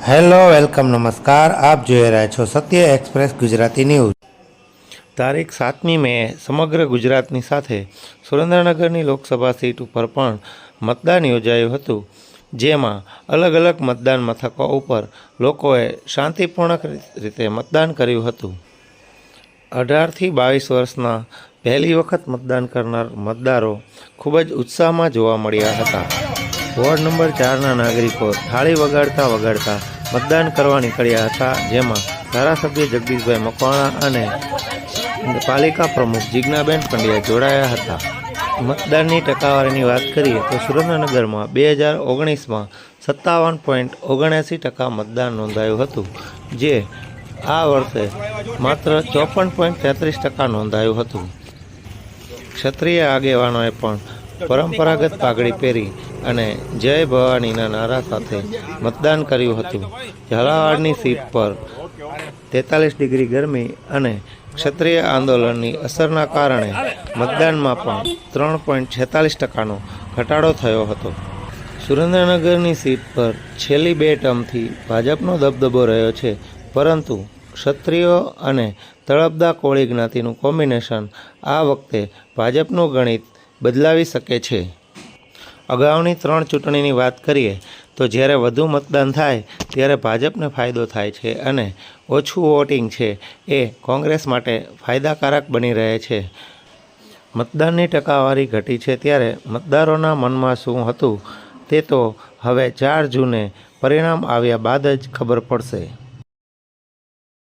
Hello welcome નમસ્કાર આપ જોઈ રહ્યા છો સત્ય એક્સપ્રેસ ગુજરાતી ન્યૂઝ। તારીખ 7મી મે સમગ્ર ગુજરાતની સાથે સુરેન્દ્રનગરની લોકસભા સીટ ઉપર પણ મતદાન યોજાયું હતું, જેમાં અલગ અલગ મતદાન મથકો ઉપર લોકોએ શાંતિપૂર્ણ રીતે મતદાન કર્યું હતું। 18થી 22 વર્ષના પહેલી વખત મતદાન કરનાર મતદારો ખૂબ જ ઉત્સાહમાં જોવા મળ્યા હતા। વોર્ડ નંબર 4ના નાગરિકો થાળી વગાડતા મતદાન કરવા નીકળ્યા હતા, જેમાં ધારાસભ્ય જગદીશભાઈ મકવાણા અને પાલિકા પ્રમુખ જીજ્ઞાબેન પંડ્યા જોડાયા હતા। મતદાનની ટકાવારીની વાત કરીએ તો સુરેન્દ્રનગરમાં 2019માં 57.79% મતદાન નોંધાયું હતું, જે આ વર્ષે માત્ર 54.33% નોંધાયું હતું। ક્ષત્રિય આગેવાનોએ પણ પરંપરાગત પાઘડી પહેરી અને જય ભવાનીના નારા સાથે મતદાન કર્યું હતું। ઝાલાવાડની સીટ પર 43 ડિગ્રી ગરમી અને ક્ષત્રિય આંદોલનની અસરના કારણે મતદાનમાં પણ 3.46%નો ઘટાડો થયો હતો। સુરેન્દ્રનગરની સીટ પર છેલ્લી 2 ટર્મથી ભાજપનો દબદબો રહ્યો છે, પરંતુ ક્ષત્રિયો અને તળપદા કોળી જ્ઞાતિનું કોમ્બિનેશન આ વખતે ભાજપનું ગણિત બદલાવી શકે છે। અગાઉની 3 ચૂંટણીની વાત કરીએ તો જ્યારે વધુ મતદાન થાય ત્યારે ભાજપને ફાયદો થાય છે અને ઓછું વોટિંગ છે એ કોંગ્રેસ માટે ફાયદાકારક બની રહે છે। મતદાનની ટકાવારી ઘટી છે ત્યારે મતદારોના મનમાં શું હતું તે તો હવે 4 જૂને પરિણામ આવ્યા બાદ જ ખબર પડશે।